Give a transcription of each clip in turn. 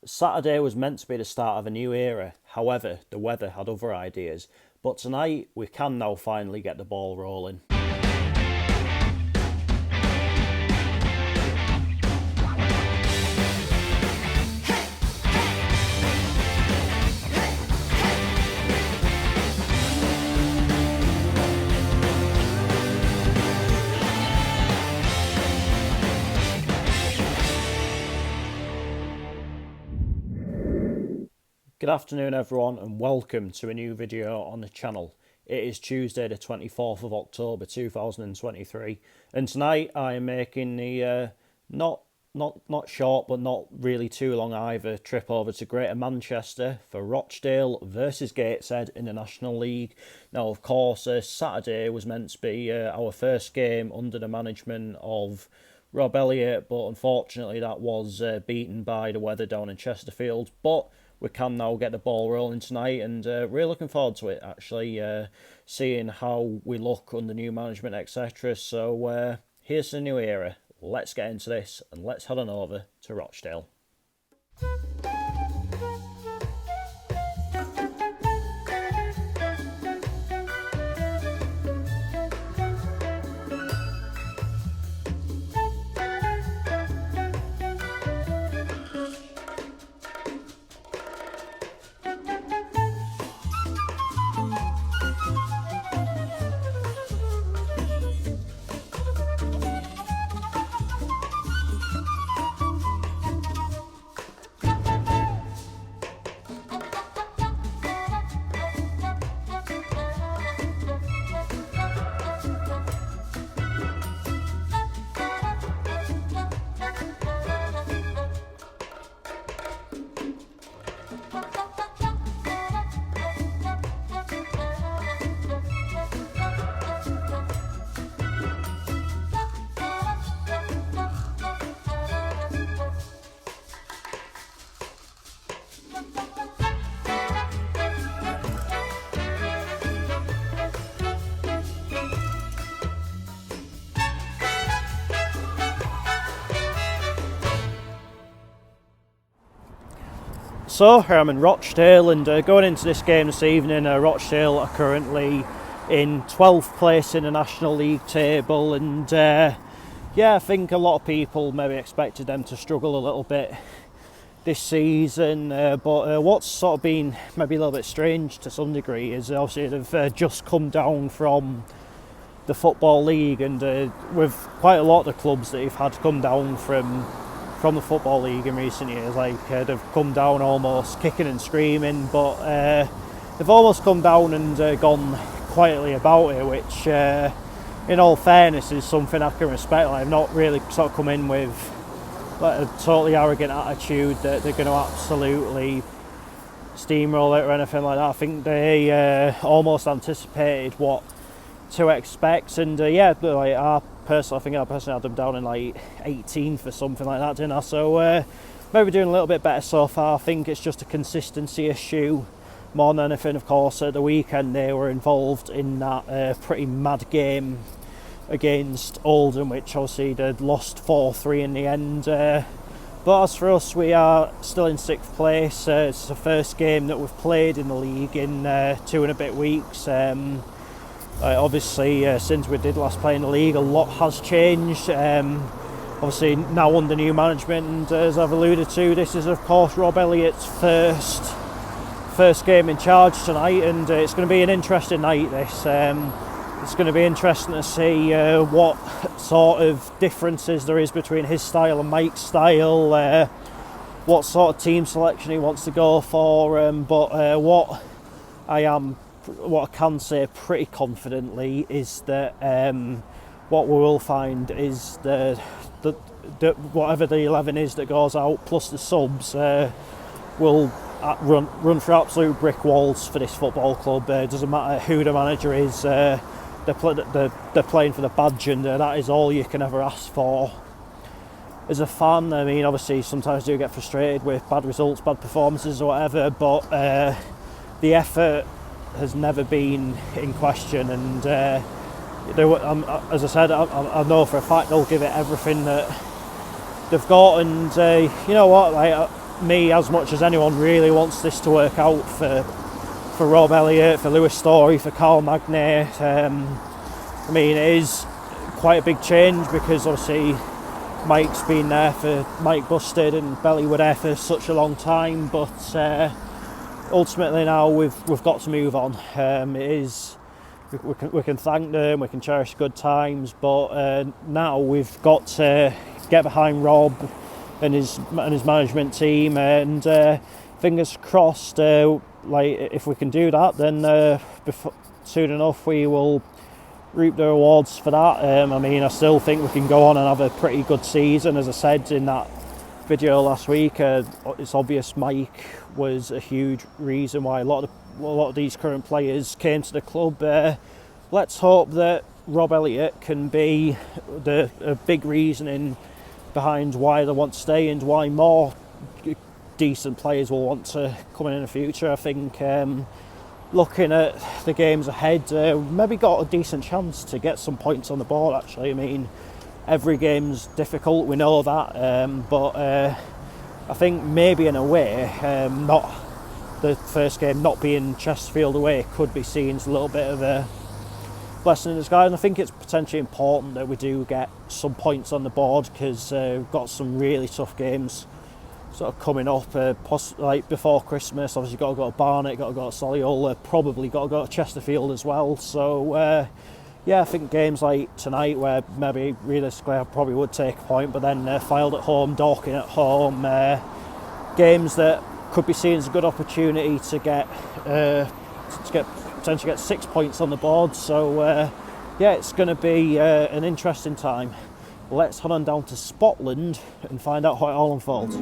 Saturday was meant to be the start of a new era, however, the weather had other ideas. But tonight, we can now finally get the ball rolling. Good afternoon everyone and welcome to a new video on the channel. It is Tuesday the 24th of October 2023 and tonight I am making the not short but not really too long either trip over to Greater Manchester for Rochdale versus Gateshead in the National League. Now of course Saturday was meant to be our first game under the management of Elliot, but unfortunately that was beaten by the weather down in Chesterfield. But we can now get the ball rolling tonight and really looking forward to it actually, seeing how we look under new management, etc. So here's the new era. Let's get into this and let's head on over to Rochdale. So here I'm in Rochdale and going into this game this evening, Rochdale are currently in 12th place in the National League table and yeah, I think a lot of people maybe expected them to struggle a little bit this season, but what's sort of been maybe a little bit strange to some degree is obviously they've just come down from the Football League and with quite a lot of the clubs that have had come down from the Football League in recent years, like they've come down almost kicking and screaming, but they've almost come down and gone quietly about it, which in all fairness is something I can respect. Like, I've not really sort of come in with like a totally arrogant attitude that they're going to absolutely steamroll it or anything like that. I think they almost anticipated what to expect, and yeah, like I personally had them down in like 18th or something like that, didn't I? So maybe doing a little bit better so far. I think it's just a consistency issue more than anything. Of course, at the weekend they were involved in that pretty mad game against Oldham, which obviously they'd lost 4-3 in the end. But as for us, we are still in 6th place. It's the first game that we've played in the league in 2 and a bit weeks. Obviously, since we did last play in the league, a lot has changed. Obviously, now under new management, and as I've alluded to, this is of course Rob Elliott's first game in charge tonight, and it's going to be an interesting night. It's going to be interesting to see what sort of differences there is between his style and Mike's style, what sort of team selection he wants to go for, but what I can say pretty confidently is that what we will find is the whatever the 11 is that goes out plus the subs will run for absolute brick walls for this football club. It doesn't matter who the manager is, they're playing for the badge, and that is all you can ever ask for as a fan. I mean, obviously sometimes you get frustrated with bad results, bad performances or whatever, but the effort has never been in question, and as I said, I know for a fact they'll give it everything that they've got, and you know what, like, me, as much as anyone, really wants this to work out for Rob Elliot, for Lewis Story, for Carl Magnay. I mean, it is quite a big change because obviously Mike's been there for Mike Busted and Belly were there for such a long time, but ultimately now we've got to move on. It is, we can thank them, we can cherish good times, but now we've got to get behind Rob and his management team, and fingers crossed, like if we can do that, then soon enough we will reap the rewards for that. I mean, I still think we can go on and have a pretty good season. As I said in that video last week, it's obvious Mike was a huge reason why a lot of these current players came to the club. Let's hope that Rob Elliot can be a big reasoning behind why they want to stay and why more decent players will want to come in the future. I think looking at the games ahead, maybe got a decent chance to get some points on the board actually. I mean, every game's difficult, we know that, but I think maybe in a way, not the first game not being Chesterfield away could be seen as a little bit of a blessing in disguise, and I think it's potentially important that we do get some points on the board because we've got some really tough games sort of coming up, like before Christmas. Obviously got to go to Barnet, got to go to Solihull, probably got to go to Chesterfield as well. So yeah, I think games like tonight, where maybe realistically I probably would take a point, but then Fylde at home, Dorking at home, games that could be seen as a good opportunity to get potentially get 6 points on the board. So yeah, it's going to be an interesting time. Let's head on down to Scotland and find out how it all unfolds.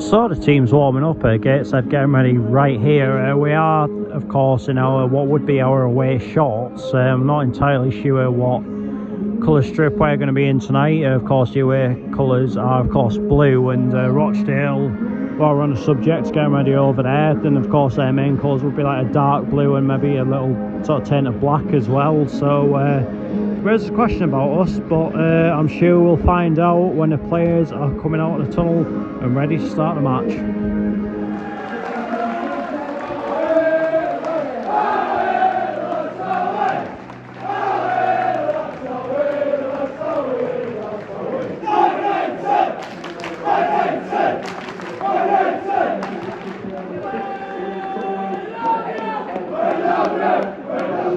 So the team's warming up at Gateshead, getting ready right here. We are, of course, in our what would be our away shorts. I'm not entirely sure what colour strip we're going to be in tonight. Of course, the away colours are, of course, blue, and Rochdale, while we're on the subject, getting ready over there. Then, of course, their main colours would be like a dark blue and maybe a little sort of tint of black as well. So there's a question about us, but I'm sure we'll find out when the players are coming out of the tunnel and ready to start the match.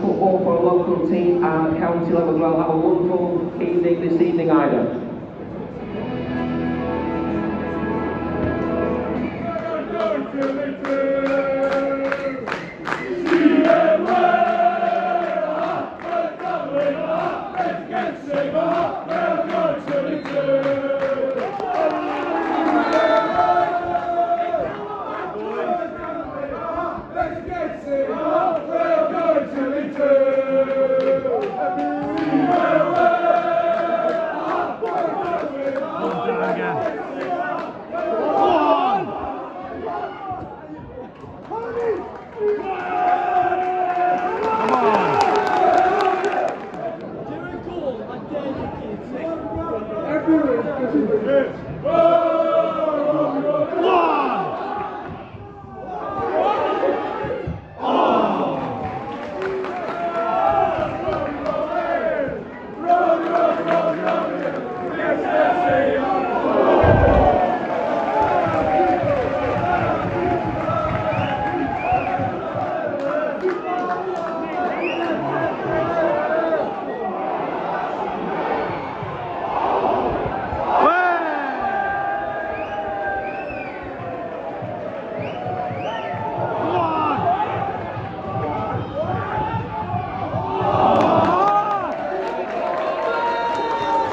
Football for a local team and county level as well. Have a wonderful evening this evening, Ida.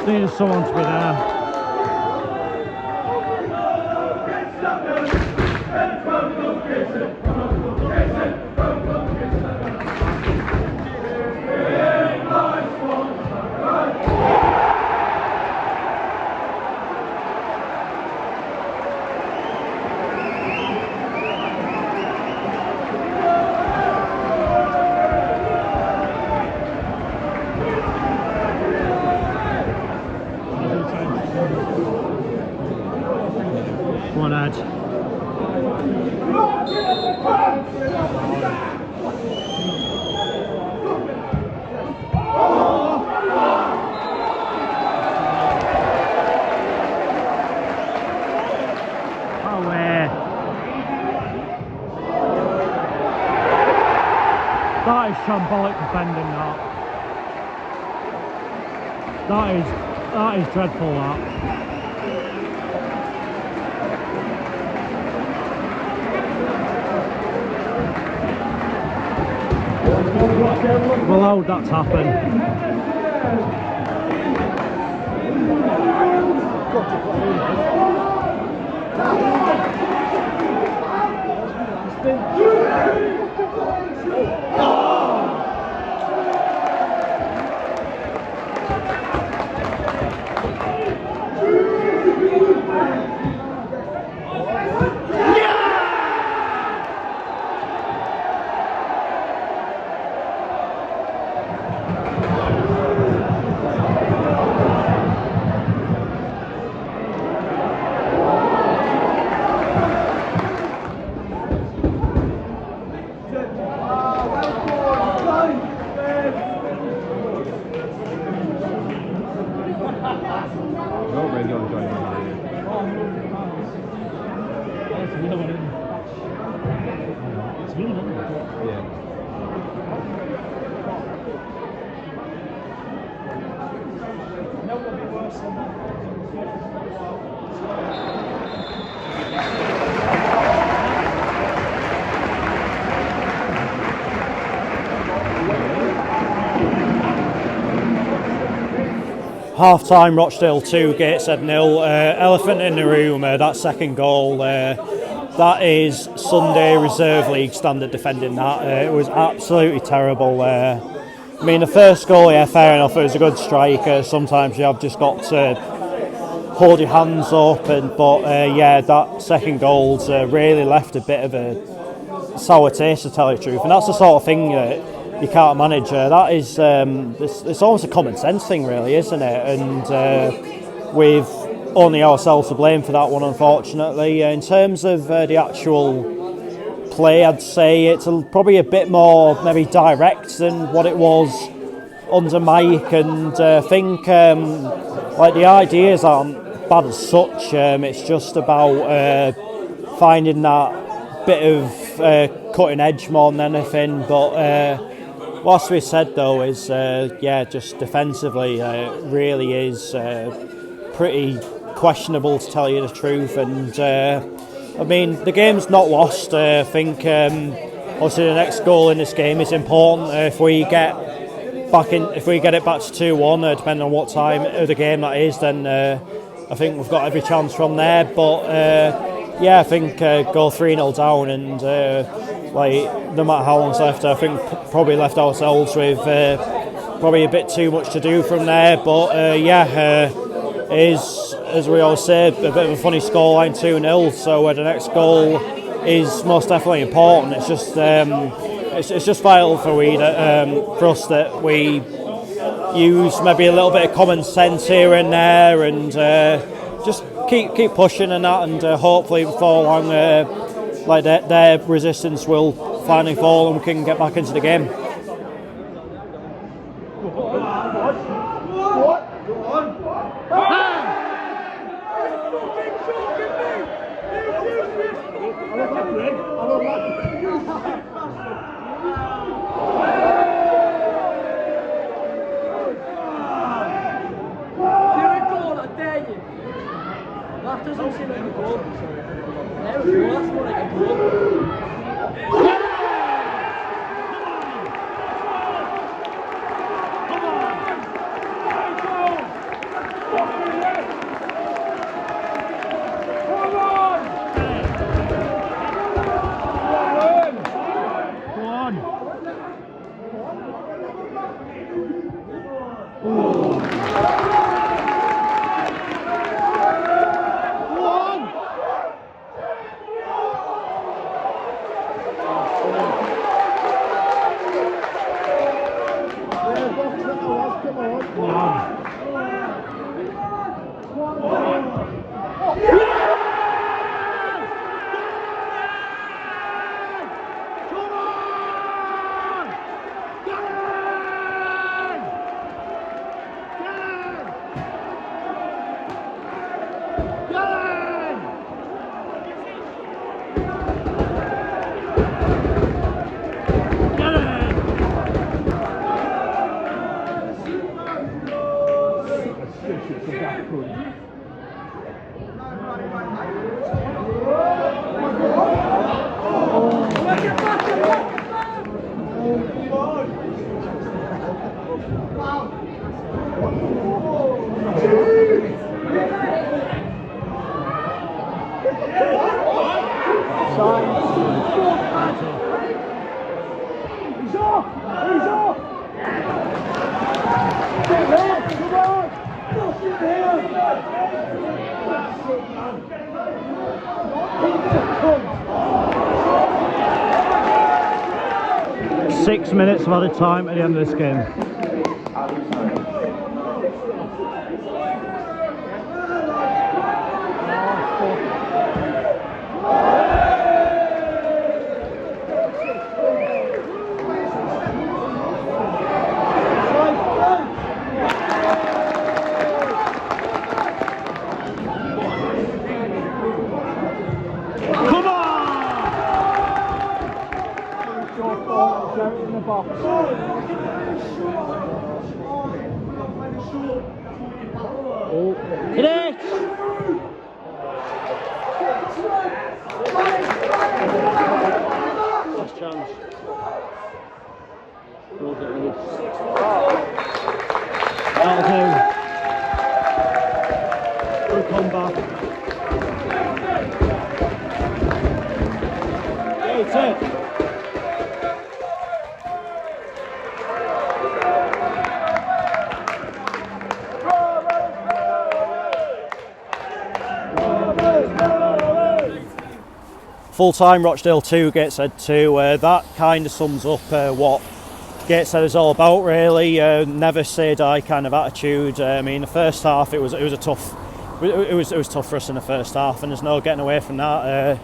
Needed someone to be there. shambolic defending that. That is dreadful, that. We've allowed that to happen. Half time, Rochdale 2, Gateshead 0. Elephant in the room, that second goal. That is Sunday Reserve League standard defending that. It was absolutely terrible. I mean, the first goal, yeah, fair enough, it was a good strike. Sometimes you have just got to hold your hands up, but yeah, that second goal's really left a bit of a sour taste, to tell you the truth. And that's the sort of thing that you can't manage. That is, it's almost a common sense thing, really, isn't it? And we've only ourselves to blame for that one, unfortunately. In terms of the actual play, I'd say it's probably a bit more maybe direct than what it was under Mike, and I think like the ideas aren't bad as such. It's just about finding that bit of cutting edge more than anything. But what's to be said though is, yeah, just defensively, it really is pretty questionable, to tell you the truth. And I mean, the game's not lost. I think obviously the next goal in this game is important. If we get it back to 2-1, depending on what time of the game that is, then I think we've got every chance from there. But yeah, I think go 3-0 down, and like no matter how long's left, I think probably left ourselves with probably a bit too much to do from there. But yeah, it is, as we always say, a bit of a funny scoreline, 2-0. So the next goal is most definitely important. It's just it's just vital for us that we use maybe a little bit of common sense here and there, and just keep pushing and that, and hopefully before long, like their resistance will finally fall and we can get back into the game. That doesn't seem like a goal. There we go, that's more like a goal. Six minutes of added time at the end of this game. Hit it! Last chance. That'll do. Good comeback. Gateshead. Full time Rochdale 2, Gateshead 2. That kind of sums up what Gateshead is all about, really. Never say die kind of attitude. I mean, the first half it was tough for us in the first half, and there's no getting away from that.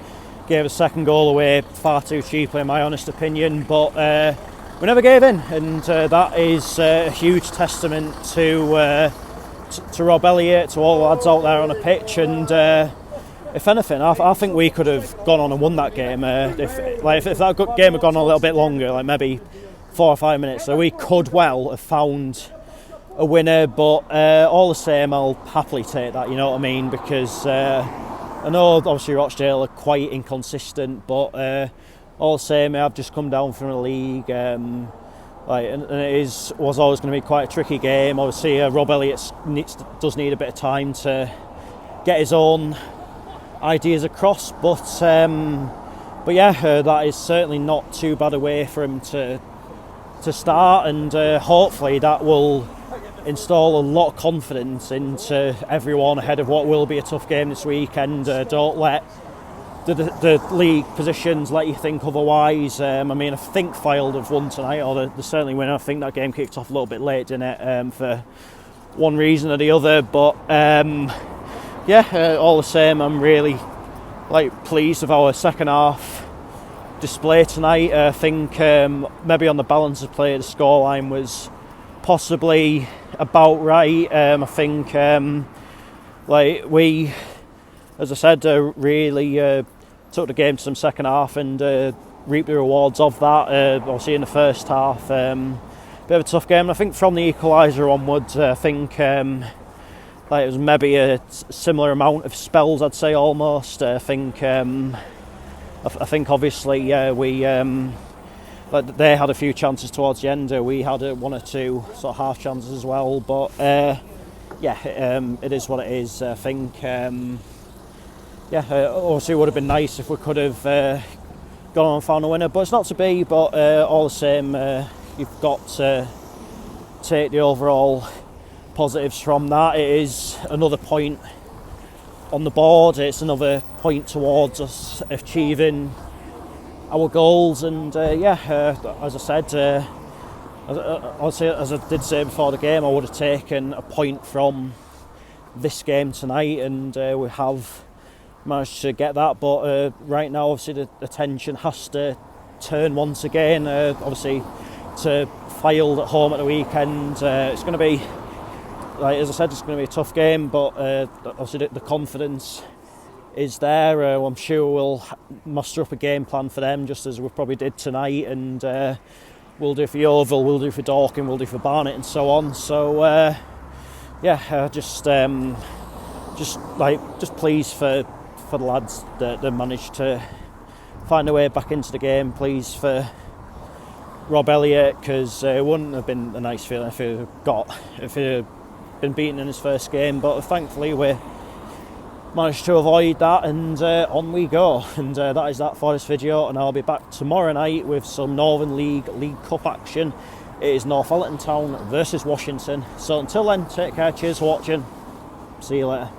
Gave a second goal away far too cheaply, in my honest opinion, but we never gave in, and that is a huge testament to Rob Elliot, to all the lads out there on the pitch, and if anything, I think we could have gone on and won that game. If that game had gone on a little bit longer, like maybe 4 or 5 minutes, so we could well have found a winner. But all the same, I'll happily take that. You know what I mean? Because I know obviously Rochdale are quite inconsistent, but all the same, I've just come down from the league. And it was always going to be quite a tricky game. Obviously, Rob Elliot does need a bit of time to get his own ideas across, but yeah, that is certainly not too bad a way for him to start, and hopefully that will install a lot of confidence into everyone ahead of what will be a tough game this week. And don't let the league positions let you think otherwise. I mean, I think Fylde have won tonight, or they certainly win. I think that game kicked off a little bit late, didn't it, for one reason or the other, but yeah, all the same, I'm really pleased with our second half display tonight. I think maybe on the balance of play, the scoreline was possibly about right. I think we, as I said, really took the game to some second half and reaped the rewards of that. Obviously in the first half, bit of a tough game. I think from the equaliser onwards, I think it was maybe a similar amount of spells, I'd say, almost. I think obviously we they had a few chances towards the end. We had one or two sort of half chances as well, but it is what it is. I think obviously it would have been nice if we could have gone on and found a winner, but it's not to be. But all the same, you've got to take the overall positives from that. It is another point on the board. It's another point towards us achieving our goals, and as I said, as I did say before the game, I would have taken a point from this game tonight, and we have managed to get that. But right now, obviously, the attention has to turn once again, obviously, to Fylde at home at the weekend. It's going to be, as I said, it's going to be a tough game, but obviously the confidence is there. I'm sure we'll muster up a game plan for them, just as we probably did tonight, and we'll do for Yeovil, we'll do for Dorking, we'll do for Barnet, and so on. So yeah, just pleased for the lads that managed to find a way back into the game. Pleased for Rob Elliot, because it wouldn't have been a nice feeling if he had been beaten in his first game, but thankfully we managed to avoid that, and on we go. And that is that for this video, and I'll be back tomorrow night with some Northern League Cup action. It is Northallerton Town versus Washington. So until then, take care, cheers for watching, see you later.